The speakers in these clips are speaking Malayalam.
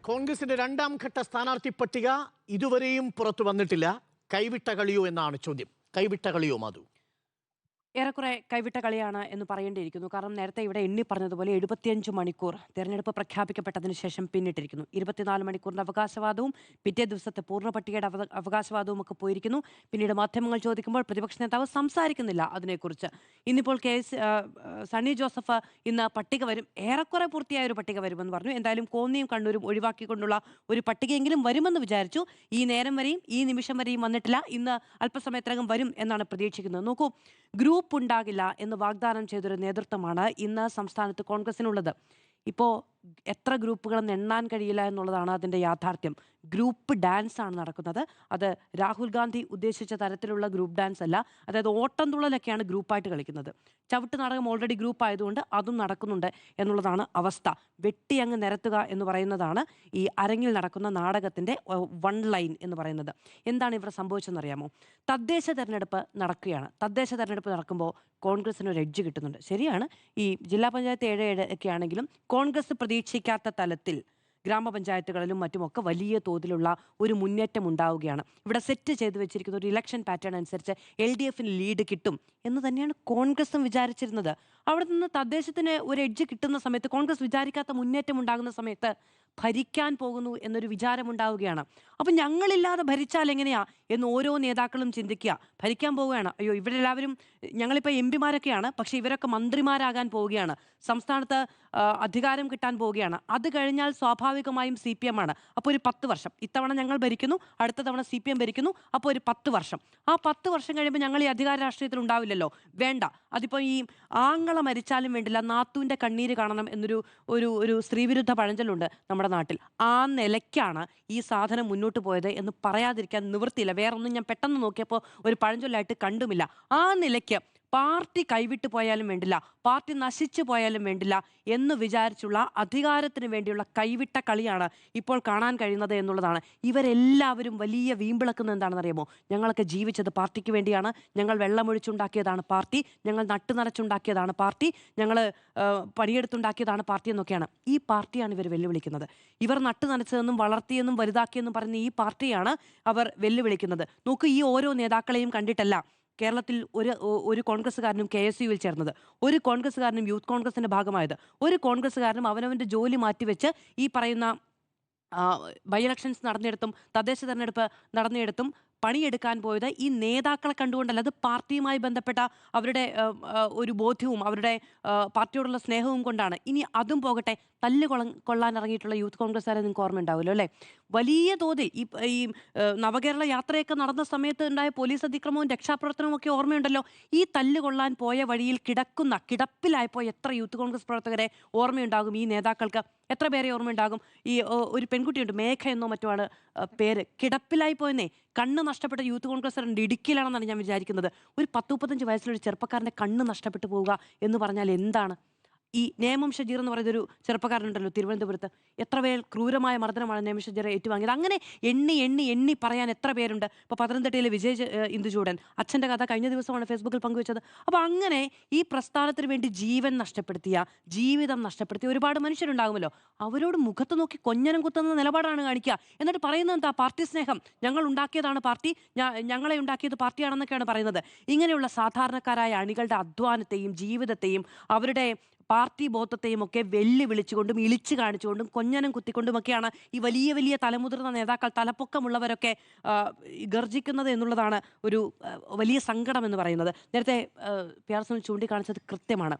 കോൺഗ്രസിന്റെ രണ്ടാം ഘട്ട സ്ഥാനാർത്ഥി പട്ടിക ഇതുവരെയും പുറത്തു വന്നിട്ടില്ല. കൈവിട്ട കളിയോ എന്നാണ് ചോദ്യം. കൈവിട്ട കളിയോ മാധു? ഏറെക്കുറെ കൈവിട്ട കളിയാണ് എന്ന് പറയേണ്ടിയിരിക്കുന്നു. കാരണം നേരത്തെ ഇവിടെ എണ്ണി പറഞ്ഞതുപോലെ 75 മണിക്കൂർ തെരഞ്ഞെടുപ്പ് പ്രഖ്യാപിക്കപ്പെട്ടതിന് ശേഷം പിന്നിട്ടിരിക്കുന്നു. 24 മണിക്കൂറിന്റെ അവകാശവാദവും പിറ്റേ ദിവസത്തെ പൂർണ്ണ പട്ടികയുടെ അവകാശവാദവും ഒക്കെ പോയിരിക്കുന്നു. പിന്നീട് മാധ്യമങ്ങൾ ചോദിക്കുമ്പോൾ പ്രതിപക്ഷ നേതാവ് സംസാരിക്കുന്നില്ല അതിനെക്കുറിച്ച്. ഇന്നിപ്പോൾ സണ്ണി ജോസഫ് ഇന്ന് പട്ടിക വരും, ഏറെക്കുറെ പൂർത്തിയായ ഒരു പട്ടിക വരുമെന്ന് പറഞ്ഞു. എന്തായാലും കോന്നിയും കണ്ണൂരും ഒഴിവാക്കിക്കൊണ്ടുള്ള ഒരു പട്ടികയെങ്കിലും വരുമെന്ന് വിചാരിച്ചു. ഈ നേരം വരെയും ഈ നിമിഷം വരെയും വന്നിട്ടില്ല. ഇന്ന് അല്പസമയത്തിനകം വരും എന്നാണ് പ്രതീക്ഷിക്കുന്നത്. നോക്കൂ, ഗ്രൂപ്പ് ഉണ്ടാകില്ല എന്ന് വാഗ്ദാനം ചെയ്തൊരു നേതൃത്വമാണ് ഇന്ന് സംസ്ഥാനത്ത് കോൺഗ്രസിനുള്ളത്. ഇപ്പോൾ എത്ര ഗ്രൂപ്പുകളെന്ന് എണ്ണാൻ കഴിയില്ല എന്നുള്ളതാണ് അതിൻ്റെ യാഥാർത്ഥ്യം. ഗ്രൂപ്പ് ഡാൻസ് ആണ് നടക്കുന്നത്. അത് രാഹുൽ ഗാന്ധി ഉദ്ദേശിച്ച തരത്തിലുള്ള ഗ്രൂപ്പ് ഡാൻസ് അല്ല. അതായത് ഓട്ടംതുള്ളലൊക്കെയാണ് ഗ്രൂപ്പായിട്ട് കളിക്കുന്നത്. ചവിട്ട് നാടകം ഓൾറെഡി ഗ്രൂപ്പ് ആയതുകൊണ്ട് അതും നടക്കുന്നുണ്ട് എന്നുള്ളതാണ് അവസ്ഥ. വെട്ടി അങ്ങ് നിരത്തുക എന്ന് പറയുന്നതാണ് ഈ അരങ്ങിൽ നടക്കുന്ന നാടകത്തിൻ്റെ വൺ ലൈൻ എന്ന് പറയുന്നത്. എന്താണ് ഇവിടെ സംഭവിച്ചതെന്നറിയാമോ? തദ്ദേശ തെരഞ്ഞെടുപ്പ് നടക്കുകയാണ്. തദ്ദേശ തെരഞ്ഞെടുപ്പ് നടക്കുമ്പോൾ കോൺഗ്രസിന് ഒരു എഡ്ജ് കിട്ടുന്നുണ്ട്. ശരിയാണ്, ഈ ജില്ലാ പഞ്ചായത്ത് 7 ഒക്കെ ആണെങ്കിലും കോൺഗ്രസ് പ്രതീക്ഷിക്കാത്ത തലത്തിൽ ഗ്രാമപഞ്ചായത്തുകളിലും മറ്റുമൊക്കെ വലിയ തോതിലുള്ള ഒരു മുന്നേറ്റം ഉണ്ടാവുകയാണ്. ഇവിടെ സെറ്റ് ചെയ്തു വെച്ചിരിക്കുന്ന ഒരു ഇലക്ഷൻ പാറ്റേൺ അനുസരിച്ച് LDFന് ലീഡ് കിട്ടും എന്ന് തന്നെയാണ് കോൺഗ്രസും വിചാരിച്ചിരുന്നത്. അവിടെ നിന്ന് തദ്ദേശത്തിന് ഒരു എഡ്ജ് കിട്ടുന്ന സമയത്ത്, കോൺഗ്രസ് വിചാരിക്കാത്ത മുന്നേറ്റം ഉണ്ടാകുന്ന സമയത്ത് ഭരിക്കാൻ പോകുന്നു എന്നൊരു വിചാരമുണ്ടാവുകയാണ്. അപ്പം ഞങ്ങളില്ലാതെ ഭരിച്ചാൽ എങ്ങനെയാ എന്ന് ഓരോ നേതാക്കളും ചിന്തിക്കുക. ഭരിക്കാൻ പോവുകയാണ്, അയ്യോ ഇവരെല്ലാവരും ഞങ്ങളിപ്പോൾ MP മാരൊക്കെയാണ്, പക്ഷേ ഇവരൊക്കെ മന്ത്രിമാരാകാൻ പോവുകയാണ്. സംസ്ഥാനത്ത് അധികാരം കിട്ടാൻ പോവുകയാണ്. അത് കഴിഞ്ഞാൽ സ്വാഭാവികമായും CPM ആണ്. അപ്പോൾ ഒരു 10 വർഷം, ഇത്തവണ ഞങ്ങൾ ഭരിക്കുന്നു, അടുത്ത തവണ CPM ഭരിക്കുന്നു, അപ്പോൾ ഒരു 10 വർഷം. ആ 10 വർഷം കഴിയുമ്പോൾ ഞങ്ങൾ ഈ അധികാര രാഷ്ട്രീയത്തിൽ ഉണ്ടാവില്ലല്ലോ. വേണ്ട, അതിപ്പോൾ ഈ ആങ്ങള മരിച്ചാലും വേണ്ടില്ല നാത്തൂൻ്റെ കണ്ണീര് കാണണം എന്നൊരു ഒരു സ്ത്രീവിരുദ്ധ പഴഞ്ചൊല്ലുണ്ട് നമ്മുടെ നാട്ടിൽ. ആ നിലയ്ക്കാണ് ഈ സാധനം മുന്നോട്ട് പോയത് എന്ന് പറയാതിരിക്കാൻ നിവൃത്തിയില്ല. വേറൊന്നും ഞാൻ പെട്ടെന്ന് നോക്കിയപ്പോൾ ഒരു പഴഞ്ചൊല്ലായിട്ട് കണ്ടുമില്ല. ആ നിലയ്ക്ക് പാർട്ടി കൈവിട്ടു പോയാലും വേണ്ടില്ല, പാർട്ടി നശിച്ചു പോയാലും വേണ്ടില്ല എന്ന് വിചാരിച്ചുള്ള അധികാരത്തിന് വേണ്ടിയുള്ള കൈവിട്ട കളിയാണ് ഇപ്പോൾ കാണാൻ കഴിയുന്നത് എന്നുള്ളതാണ്. ഇവരെല്ലാവരും വലിയ വീമ്പിളക്കുന്നത് എന്താണെന്നറിയാമോ? ഞങ്ങളൊക്കെ ജീവിച്ചത് പാർട്ടിക്ക് വേണ്ടിയാണ്, ഞങ്ങൾ വെള്ളമൊഴിച്ചുണ്ടാക്കിയതാണ് പാർട്ടി, ഞങ്ങൾ നട്ടുനനച്ചുണ്ടാക്കിയതാണ് പാർട്ടി, ഞങ്ങൾ പണിയെടുത്തുണ്ടാക്കിയതാണ് പാർട്ടി എന്നൊക്കെയാണ്. ഈ പാർട്ടിയാണ് ഇവർ വെല്ലുവിളിക്കുന്നത്. ഇവർ നട്ടുനനച്ചതെന്നും വളർത്തിയെന്നും വലുതാക്കിയെന്നും പറഞ്ഞ് ഈ പാർട്ടിയാണ് അവർ വെല്ലുവിളിക്കുന്നത്. നോക്കൂ, ഈ ഓരോ നേതാക്കളെയും കണ്ടിട്ടല്ല കേരളത്തിൽ ഒരു കോൺഗ്രസ്സുകാരനും KSUവിൽ ചേർന്നത്, ഒരു കോൺഗ്രസ്സുകാരനും യൂത്ത് കോൺഗ്രസിന്റെ ഭാഗമായത്, ഒരു കോൺഗ്രസ്സുകാരനും അവനവൻ്റെ ജോലി മാറ്റിവെച്ച് ഈ പറയുന്ന ബൈ ഇലക്ഷൻസ് നടന്നിടത്തും തദ്ദേശ തെരഞ്ഞെടുപ്പ് നടന്നിടത്തും പണിയെടുക്കാൻ പോയത് ഈ നേതാക്കളെ കണ്ടുകൊണ്ടല്ല. അത് പാർട്ടിയുമായി ബന്ധപ്പെട്ട അവരുടെ ഒരു ബോധ്യവും അവരുടെ പാർട്ടിയോടുള്ള സ്നേഹവും കൊണ്ടാണ്. ഇനി അതും പോകട്ടെ, കൊള്ളാൻ ഇറങ്ങിയിട്ടുള്ള യൂത്ത് കോൺഗ്രസ്സുകാരെ നിങ്ങൾക്ക് ഓർമ്മ ഉണ്ടാവുമല്ലോ അല്ലേ? വലിയ തോതിൽ ഈ നവകേരള യാത്രയൊക്കെ നടന്ന സമയത്ത് ഉണ്ടായ പോലീസ് അതിക്രമവും രക്ഷാപ്രവർത്തനവും ഒക്കെ ഓർമ്മയുണ്ടല്ലോ. ഈ കൊള്ളാൻ പോയ വഴിയിൽ കിടപ്പിലായപ്പോൾ എത്ര യൂത്ത് കോൺഗ്രസ് പ്രവർത്തകരെ ഓർമ്മയുണ്ടാകും ഈ നേതാക്കൾക്ക്? എത്ര പേരെ ഓർമ്മയുണ്ടാകും? ഈ ഒരു പെൺകുട്ടിയുണ്ട്, മേഘ എന്നോ മറ്റുമാണ് പേര്, കിടപ്പിലായി പോയെന്നേ. കണ്ണ് നഷ്ടപ്പെട്ട യൂത്ത് കോൺഗ്രസ്സുകാരുണ്ട്, ഇടുക്കിയിലാണെന്നാണ് ഞാൻ വിചാരിക്കുന്നത്. ഒരു 10-35 വയസ്സിലൊരു ചെറുപ്പക്കാരൻ്റെ കണ്ണ് നഷ്ടപ്പെട്ടു പോവുക എന്ന് പറഞ്ഞാൽ എന്താണ്? ഈ നേമം ഷജീർ എന്ന് പറയുന്നൊരു ചെറുപ്പക്കാരനുണ്ടല്ലോ തിരുവനന്തപുരത്ത്, എത്ര പേർ ക്രൂരമായ മർദ്ദനമാണ് നേമം ഷജീർ ഏറ്റുവാങ്ങിയത്. അങ്ങനെ എണ്ണി എണ്ണി എണ്ണി പറയാൻ എത്ര പേരുണ്ട്. ഇപ്പോൾ പത്തനംതിട്ടയിലെ വിജയ് ഇന്ദുചൂടൻ, അച്ഛൻ്റെ കഥ കഴിഞ്ഞ ദിവസമാണ് ഫേസ്ബുക്കിൽ പങ്കുവച്ചത്. അപ്പോൾ അങ്ങനെ ഈ പ്രസ്ഥാനത്തിന് വേണ്ടി ജീവൻ നഷ്ടപ്പെടുത്തിയ, ജീവിതം നഷ്ടപ്പെടുത്തിയ ഒരുപാട് മനുഷ്യരുണ്ടാകുമല്ലോ. അവരോട് മുഖത്ത് നോക്കി കൊഞ്ഞനം കുത്തുന്ന നിലപാടാണ് കാണിക്കുക. എന്നിട്ട് പറയുന്നത് എന്താ? പാർട്ടി സ്നേഹം, ഞങ്ങൾ ഉണ്ടാക്കിയതാണ് പാർട്ടി, ഞങ്ങളെ ഉണ്ടാക്കിയത് പാർട്ടിയാണെന്നൊക്കെയാണ് പറയുന്നത്. ഇങ്ങനെയുള്ള സാധാരണക്കാരായ അണികളുടെ അധ്വാനത്തെയും ജീവിതത്തെയും അവരുടെ പാർട്ടി ബോധത്തെയും ഒക്കെ വെല്ലുവിളിച്ചുകൊണ്ടും ഇളിച്ചു കാണിച്ചുകൊണ്ടും കൊഞ്ഞനം കുത്തിക്കൊണ്ടുമൊക്കെയാണ് ഈ വലിയ വലിയ തലമുതിർന്ന നേതാക്കൾ, തലപ്പൊക്കമുള്ളവരൊക്കെ ഗർജിക്കുന്നത് എന്നുള്ളതാണ് ഒരു വലിയ സങ്കടം എന്ന് പറയുന്നത്. നേരത്തെ PR സുനിൽ ചൂണ്ടിക്കാണിച്ചത് കൃത്യമാണ്.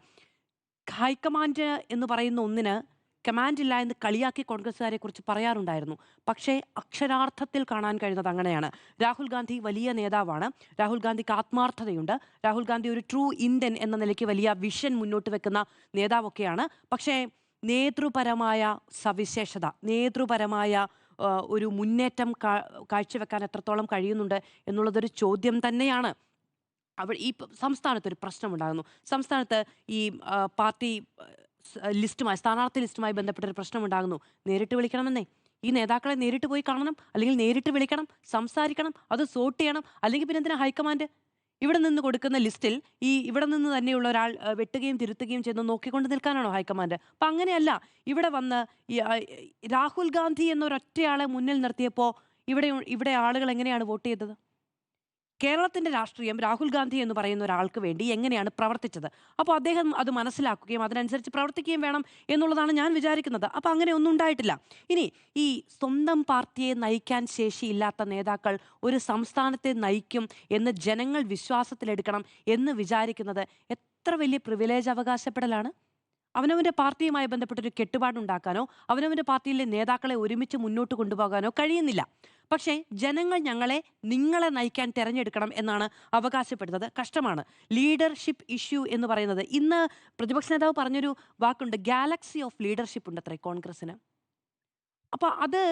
ഹൈക്കമാൻഡ് എന്ന് പറയുന്ന ഒന്നിന് കമാൻഡ് ഇല്ല എന്ന് കളിയാക്കി കോൺഗ്രസ്സുകാരെ കുറിച്ച് പറയാറുണ്ടായിരുന്നു. പക്ഷേ അക്ഷരാർത്ഥത്തിൽ കാണാൻ കഴിയുന്നത് അങ്ങനെയാണ്. രാഹുൽ ഗാന്ധി വലിയ നേതാവാണ്, രാഹുൽ ഗാന്ധിക്ക് ആത്മാർത്ഥതയുണ്ട്, രാഹുൽ ഗാന്ധി ഒരു ട്രൂ ഇന്ത്യൻ എന്ന നിലയ്ക്ക് വലിയ വിഷൻ മുന്നോട്ട് വെക്കുന്ന നേതാവൊക്കെയാണ്. പക്ഷേ നേതൃപരമായ സവിശേഷത, നേതൃപരമായ ഒരു മുന്നേറ്റം കാഴ്ചവെക്കാൻ എത്രത്തോളം കഴിയുന്നുണ്ട് എന്നുള്ളതൊരു ചോദ്യം തന്നെയാണ്. ഈ സംസ്ഥാനത്തൊരു പ്രശ്നമുണ്ടാകുന്നു. സംസ്ഥാനത്ത് ഈ പാർട്ടി സ്ഥാനാർത്ഥി ലിസ്റ്റുമായി ബന്ധപ്പെട്ടൊരു പ്രശ്നമുണ്ടാകുന്നു. നേരിട്ട് വിളിക്കണമെന്നേ, ഈ നേതാക്കളെ നേരിട്ട് പോയി കാണണം, അല്ലെങ്കിൽ നേരിട്ട് വിളിക്കണം, സംസാരിക്കണം, അത് സോർട്ട് ചെയ്യണം. അല്ലെങ്കിൽ പിന്നെ എന്തിനാ ഹൈക്കമാൻഡ്? ഇവിടെ നിന്ന് കൊടുക്കുന്ന ലിസ്റ്റിൽ ഇവിടെ നിന്ന് തന്നെയുള്ള ഒരാൾ വെട്ടുകയും തിരുത്തുകയും ചെയ്യുന്നത് നോക്കിക്കൊണ്ട് നിൽക്കാനാണോ ഹൈക്കമാൻഡ്? അപ്പം അങ്ങനെയല്ല. ഇവിടെ വന്ന് രാഹുൽ ഗാന്ധി എന്നൊരൊറ്റയാളെ മുന്നിൽ നിർത്തിയപ്പോൾ ഇവിടെ ആളുകൾ എങ്ങനെയാണ് വോട്ട് ചെയ്തത്? കേരളത്തിന്റെ രാഷ്ട്രീയം രാഹുൽ ഗാന്ധി എന്ന് പറയുന്ന ഒരാൾക്ക് വേണ്ടി എങ്ങനെയാണ് പ്രവർത്തിച്ചത്? അപ്പോൾ അദ്ദേഹം അത് മനസ്സിലാക്കുകയും അതിനനുസരിച്ച് പ്രവർത്തിക്കുകയും വേണം എന്നുള്ളതാണ് ഞാൻ വിചാരിക്കുന്നത്. അപ്പോൾ അങ്ങനെ ഒന്നും ഉണ്ടായിട്ടില്ല. ഇനി ഈ സ്വന്തം പാർട്ടിയെ നയിക്കാൻ ശേഷിയില്ലാത്ത നേതാക്കൾ ഒരു സംസ്ഥാനത്തെ നയിക്കും എന്ന് ജനങ്ങൾ വിശ്വാസത്തിലെടുക്കണം എന്ന് വിചാരിക്കുന്നത് എത്ര വലിയ പ്രിവിലേജ് അവകാശപ്പെടലാണ്. അവനവൻ്റെ പാർട്ടിയുമായി ബന്ധപ്പെട്ടൊരു കെട്ടുപാടുണ്ടാക്കാനോ അവനവൻ്റെ പാർട്ടിയിലെ നേതാക്കളെ ഒരുമിച്ച് മുന്നോട്ട് കൊണ്ടുപോകാനോ കഴിയുന്നില്ല. പക്ഷേ ജനങ്ങൾ നിങ്ങളെ നയിക്കാൻ തിരഞ്ഞെടുക്കണം എന്നാണ് അവകാശപ്പെടുന്നത്. കഷ്ടമാണ്. ലീഡർഷിപ്പ് ഇഷ്യൂ എന്ന് പറയുന്നത് ഇന്ന് പ്രതിപക്ഷ നേതാവ് പറഞ്ഞൊരു വാക്കുണ്ട്, ഗാലക്സി ഓഫ് ലീഡർഷിപ്പ് ഉണ്ട് അത്രേ കോൺഗ്രസിന്. അപ്പോൾ അത്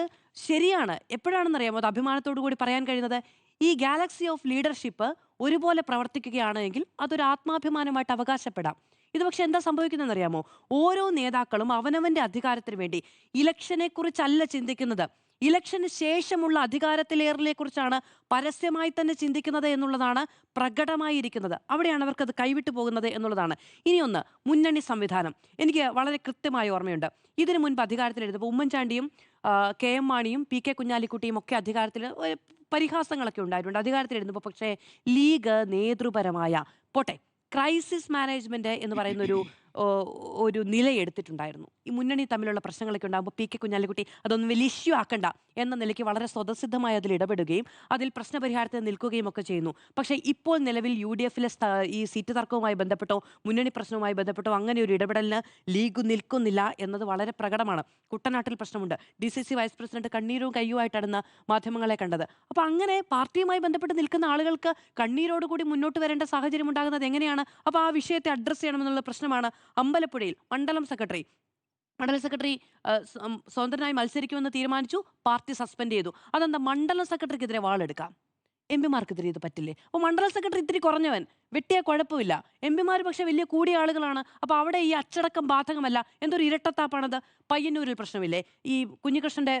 ശരിയാണ്. എപ്പോഴാണെന്നറിയാമോ അത് അഭിമാനത്തോടു കൂടി പറയാൻ കഴിയുന്നത്? ഈ ഗാലക്സി ഓഫ് ലീഡർഷിപ്പ് ഒരുപോലെ പ്രവർത്തിക്കുകയാണെങ്കിൽ അതൊരു ആത്മാഭിമാനമായിട്ട് അവകാശപ്പെടാം. ഇത് പക്ഷെ എന്താ സംഭവിക്കുന്നതെന്ന് അറിയാമോ? ഓരോ നേതാക്കളും അവനവൻ്റെ അധികാരത്തിന് വേണ്ടി ഇലക്ഷനെ കുറിച്ചല്ല ചിന്തിക്കുന്നത്, ഇലക്ഷന് ശേഷമുള്ള അധികാരത്തിലേറലിനെ കുറിച്ചാണ് പരസ്യമായി തന്നെ ചിന്തിക്കുന്നത് എന്നുള്ളതാണ് പ്രകടമായിരിക്കുന്നത്. അവിടെയാണ് അവർക്കത് കൈവിട്ടു പോകുന്നത് എന്നുള്ളതാണ്. ഇനിയൊന്ന്, മുന്നണി സംവിധാനം. എനിക്ക് വളരെ കൃത്യമായ ഓർമ്മയുണ്ട്. ഇതിനു മുൻപ് അധികാരത്തിലെടുത്തപ്പോൾ ഉമ്മൻചാണ്ടിയും കെ എം മാണിയും പി കെ കുഞ്ഞാലിക്കുട്ടിയും ഒക്കെ അധികാരത്തിൽ പരിഹാസങ്ങളൊക്കെ ഉണ്ടായിട്ടുണ്ട് അധികാരത്തിലെടുത്തപ്പോൾ. പക്ഷേ ലീഗ് നേതൃപരമായ ക്രൈസിസ് മാനേജ്മെന്റ് എന്ന് പറയുന്ന ഒരു നിലയെടുത്തിട്ടുണ്ടായിരുന്നു. ഈ മുന്നണി തമ്മിലുള്ള പ്രശ്നങ്ങളൊക്കെ ഉണ്ടാകുമ്പോൾ പി കെ കുഞ്ഞാലിക്കുട്ടി അതൊന്നും വലിയ ഇഷ്യൂ ആക്കണ്ട എന്ന നിലയ്ക്ക് വളരെ സ്വതസിദ്ധമായി അതിൽ ഇടപെടുകയും അതിൽ പ്രശ്നപരിഹാരത്തിന് നിൽക്കുകയും ഒക്കെ ചെയ്യുന്നു. പക്ഷേ ഇപ്പോൾ നിലവിൽ UDF-ലെ ഈ സീറ്റ് തർക്കവുമായി ബന്ധപ്പെട്ടോ മുന്നണി പ്രശ്നവുമായി ബന്ധപ്പെട്ടോ അങ്ങനെ ഒരു ഇടപെടലിന് ലീഗ് നിൽക്കുന്നില്ല എന്നത് വളരെ പ്രകടമാണ്. കുട്ടനാട്ടിൽ പ്രശ്നമുണ്ട്. DCC വൈസ് പ്രസിഡന്റ് കണ്ണീരും കയ്യുമായിട്ടാണ് മാധ്യമങ്ങളെ കണ്ടത്. അപ്പോൾ അങ്ങനെ പാർട്ടിയുമായി ബന്ധപ്പെട്ട് നിൽക്കുന്ന ആളുകൾക്ക് കണ്ണീരോടുകൂടി മുന്നോട്ട് വരേണ്ട സാഹചര്യം ഉണ്ടാകുന്നത് എങ്ങനെയാണ്? അപ്പോൾ ആ വിഷയത്തെ അഡ്രസ്സ് ചെയ്യണമെന്നുള്ള പ്രശ്നമാണ്. അമ്പലപ്പുഴയിൽ മണ്ഡലം സെക്രട്ടറി സ്വതന്ത്രനായി മത്സരിക്കുമെന്ന് തീരുമാനിച്ചു, പാർട്ടി സസ്പെൻഡ് ചെയ്തു. അതെന്താ? മണ്ഡലം സെക്രട്ടറിക്കെതിരെ വാളെടുക്കാം, MP-മാർക്കെതിരെ ഇത് പറ്റില്ലേ? അപ്പോൾ മണ്ഡലം സെക്രട്ടറി ഇത്തിരി കുറഞ്ഞവൻ വെട്ടിയ കുഴപ്പമില്ല. MP-മാർ പക്ഷെ വലിയ കൂടിയ ആളുകളാണ്. അപ്പോൾ അവിടെ ഈ അച്ചടക്കം ബാധകമല്ല. എന്തൊരു ഇരട്ടത്താപ്പാണത്. പയ്യന്നൂരിൽ പ്രശ്നമില്ലേ? ഈ കുഞ്ഞികൃഷ്ണന്റെ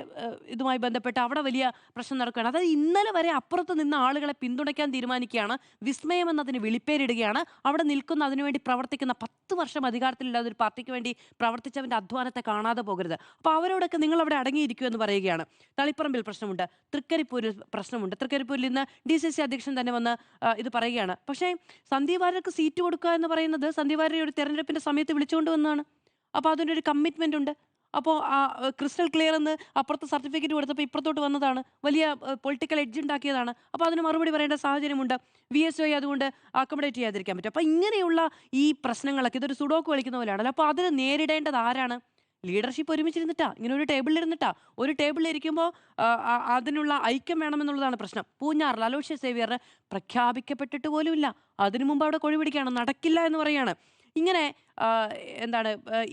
ഇതുമായി ബന്ധപ്പെട്ട് അവിടെ വലിയ പ്രശ്നം നടക്കുകയാണ്. അതായത് ഇന്നലെ വരെ അപ്പുറത്ത് നിന്ന ആളുകളെ പിന്തുണയ്ക്കാൻ തീരുമാനിക്കുകയാണ്, വിസ്മയം എന്നതിന് വിളിപ്പേരിടുകയാണ്. അവിടെ നിൽക്കുന്ന അതിനുവേണ്ടി പ്രവർത്തിക്കുന്ന 10 വർഷം അധികാരത്തിലില്ലാതെ ഒരു പാർട്ടിക്ക് വേണ്ടി പ്രവർത്തിച്ചവൻ്റെ അധ്വാനത്തെ കാണാതെ പോകരുത്. അപ്പോൾ അവരോടൊക്കെ നിങ്ങൾ അവിടെ അടങ്ങിയിരിക്കൂ എന്ന് പറയുകയാണ്. തളിപ്പറമ്പിൽ പ്രശ്നമുണ്ട്, തൃക്കരിപ്പൂരിൽ പ്രശ്നമുണ്ട്. തൃക്കരിപ്പൂരിൽ ഇന്ന് DCC അധ്യക്ഷൻ തന്നെ വന്ന് ഇത് പറയുകയാണ്. പക്ഷേ സന്ദീപ് വാര്യർക്ക് സീറ്റ് കൊടുക്കുക എന്ന് പറയുന്നത് സന്ദീപ് വാര്യരെ ഒരു തെരഞ്ഞെടുപ്പിന്റെ സമയത്ത് വിളിച്ചുകൊണ്ട് വന്നതാണ്. അപ്പോൾ അതിനൊരു കമ്മിറ്റ്മെന്റ് ഉണ്ട്. അപ്പോൾ ക്രിസ്റ്റൽ ക്ലിയർ എന്ന് അപ്പുറത്ത് സർട്ടിഫിക്കറ്റ് കൊടുത്തപ്പോൾ ഇപ്പുറത്തോട്ട് വന്നതാണ്, വലിയ പൊളിറ്റിക്കൽ എഡ്ജ് ഉണ്ടാക്കിയതാണ്. അപ്പോൾ അതിന് മറുപടി പറയേണ്ട സാഹചര്യമുണ്ട്. VSOI അതുകൊണ്ട് അക്കോമഡേറ്റ് ചെയ്യാതിരിക്കാൻ പറ്റും. അപ്പോൾ ഇങ്ങനെയുള്ള ഈ പ്രശ്നങ്ങളൊക്കെ ഇതൊരു സുഡോക്ക് കളിക്കുന്ന പോലെയാണല്ലോ. അപ്പോൾ അതിന് നേരിടേണ്ടത് ആരാണ്? ലീഡർഷിപ്പ് ഒരുമിച്ചിരുന്നിട്ടാ, ഇങ്ങനെ ഒരു ടേബിളിലിരുന്നിട്ടാ. ഒരു ടേബിളിലിരിക്കുമ്പോൾ അതിനുള്ള ഐക്യം വേണമെന്നുള്ളതാണ് പ്രശ്നം. പൂഞ്ഞാറിൽ അലോഷ്യസ് സേവ്യർ പ്രഖ്യാപിക്കപ്പെട്ടിട്ട് പോലുമില്ല. അതിനു മുമ്പ് അവിടെ കൊഴി പിടിക്കുകയാണ്, നടക്കില്ല എന്ന് പറയുകയാണ്. ഇങ്ങനെ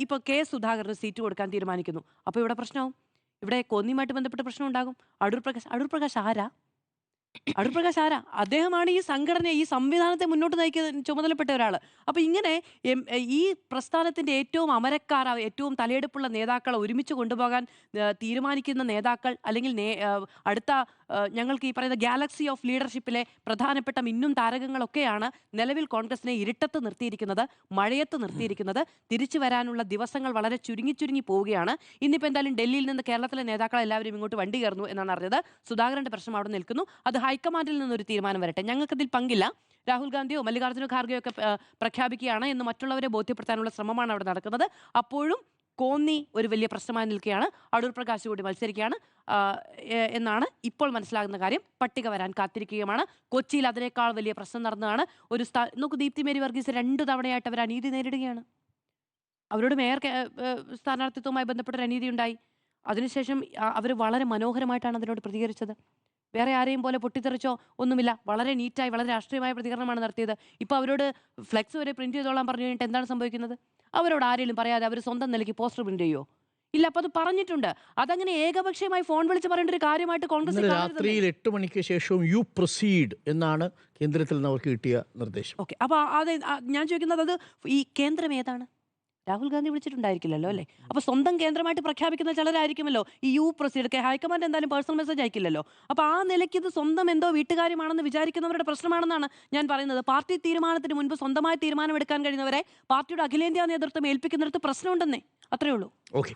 ഇപ്പോൾ K സുധാകരന് സീറ്റ് കൊടുക്കാൻ തീരുമാനിക്കുന്നു. അപ്പോൾ ഇവിടെ പ്രശ്നമാവും. ഇവിടെ കോന്നിയുമായിട്ട് ബന്ധപ്പെട്ട പ്രശ്നം ഉണ്ടാകും. അടൂർ പ്രകാശ് ആരാ? അദ്ദേഹമാണ് ഈ സംഘടന, ഈ സംവിധാനത്തെ മുന്നോട്ട് നയിക്കുന്ന ചുമതലപ്പെട്ട ഒരാൾ. അപ്പോൾ ഇങ്ങനെ ഈ പ്രസ്ഥാനത്തിൻ്റെ ഏറ്റവും അമരക്കാർ, ഏറ്റവും തലയെടുപ്പുള്ള നേതാക്കളെ ഒരുമിച്ച് കൊണ്ടുപോകാൻ തീരുമാനിക്കുന്ന നേതാക്കൾ, അല്ലെങ്കിൽ അടുത്ത ഞങ്ങൾക്ക് ഈ പറയുന്ന ഗാലക്സി ഓഫ് ലീഡർഷിപ്പിലെ പ്രധാനപ്പെട്ട മിന്നും താരകങ്ങളൊക്കെയാണ് നിലവിൽ കോൺഗ്രസിനെ ഇരുട്ടത്ത് നിർത്തിയിരിക്കുന്നത്, മഴയത്ത് നിർത്തിയിരിക്കുന്നത്. തിരിച്ചു വരാനുള്ള ദിവസങ്ങൾ വളരെ ചുരുങ്ങി പോവുകയാണ്. ഇന്നിപ്പോൾ എന്തായാലും ഡൽഹിയിൽ നിന്ന് കേരളത്തിലെ നേതാക്കൾ എല്ലാവരും ഇങ്ങോട്ട് വണ്ടി കയറുന്നു എന്നാണ് അറിഞ്ഞത്. സുധാകരന്റെ പ്രശ്നം അവിടെ നിൽക്കുന്നു. അത് ഹൈക്കമാൻഡിൽ നിന്നൊരു തീരുമാനം വരട്ടെ, ഞങ്ങൾക്കതിൽ പങ്കില്ല. രാഹുൽ ഗാന്ധിയോ മല്ലികാർജ്ജുന ഖാർഗെയോ ഒക്കെ പ്രഖ്യാപിക്കുകയാണ് എന്ന് മറ്റുള്ളവരെ ബോധ്യപ്പെടുത്താനുള്ള ശ്രമമാണ് അവിടെ നടക്കുന്നത്. അപ്പോഴും കോന്നി ഒരു വലിയ പ്രശ്നമായി നിൽക്കുകയാണ്. അടൂർ പ്രകാശ് കൂടി മത്സരിക്കുകയാണ് എന്നാണ് ഇപ്പോൾ മനസ്സിലാകുന്ന കാര്യം. പട്ടിക വരാൻ കാത്തിരിക്കുകയുമാണ്. കൊച്ചിയിൽ അതിനേക്കാൾ വലിയ പ്രശ്നം നടന്നതാണ്. നോക്കൂ, ദീപ്തി മേരി വർഗീസ് 2 തവണയായിട്ട് അവർ അനീതി നേരിടുകയാണ്. അവരോട് മേയർ സ്ഥാനാർത്ഥിത്വവുമായി ബന്ധപ്പെട്ടൊരു അനീതി ഉണ്ടായി. അതിനുശേഷം അവർ വളരെ മനോഹരമായിട്ടാണ് അതിനോട് പ്രതികരിച്ചത്. വേറെ ആരെയും പോലെ പൊട്ടിത്തെറിച്ചോ ഒന്നുമില്ല. വളരെ നീറ്റായി, വളരെ രാഷ്ട്രീയമായ പ്രതികരണമാണ് നടത്തിയത്. ഇപ്പോൾ അവരോട് ഫ്ലെക്സ് വരെ പ്രിന്റ് ചെയ്തോളാൻ പറഞ്ഞു കഴിഞ്ഞിട്ട് എന്താണ് സംഭവിക്കുന്നത്? അവരോട് ആരെങ്കിലും പറയാതെ അവർ സ്വന്തം നിലയ്ക്ക് പോസ്റ്റർ പ്രിന്റ് ചെയ്യുമോ? ഇല്ല. അപ്പോൾ അത് പറഞ്ഞിട്ടുണ്ട്. അതങ്ങനെ ഏകപക്ഷീയമായി ഫോൺ വിളിച്ച് പറയേണ്ട ഒരു കാര്യമായിട്ട് കോൺഗ്രസ് രാത്രിയിൽ 8 മണിക്ക് ശേഷവും യു പ്രൊസീഡ് എന്നാണ് കേന്ദ്രത്തിൽ നിന്ന് അവർക്ക് കിട്ടിയ നിർദ്ദേശം. ഓക്കെ. അപ്പോൾ അത് ഞാൻ ചോദിക്കുന്നത്, അത് ഈ കേന്ദ്രം ഏതാണ്? രാഹുൽ ഗാന്ധി വിളിച്ചിട്ടുണ്ടായിരിക്കില്ലല്ലോ അല്ലേ? അപ്പൊ സ്വന്തം കേന്ദ്രമായിട്ട് പ്രഖ്യാപിക്കുന്ന ചിലരായിരിക്കുമല്ലോ ഈ യു പ്രസിഡന്റ്. ഹൈക്കമാൻഡ് എന്തായാലും പേഴ്സണൽ മെസ്സേജ് അയക്കില്ലല്ലോ. അപ്പൊ ആ നിലയ്ക്ക് ഇത് സ്വന്തം എന്തോ വീട്ടുകാര്യമാണെന്ന് വിചാരിക്കുന്നവരുടെ പ്രശ്നമാണെന്നാണ് ഞാൻ പറയുന്നത്. പാർട്ടി തീരുമാനത്തിന് മുൻപ് സ്വന്തമായി തീരുമാനമെടുക്കാൻ കഴിയുന്നവരെ പാർട്ടിയുടെ അഖിലേന്ത്യാ നേതൃത്വം ഏൽപ്പിക്കുന്നിടത്ത് പ്രശ്നമുണ്ടെന്നേ, അത്രേ ഉള്ളൂ. ഓക്കെ.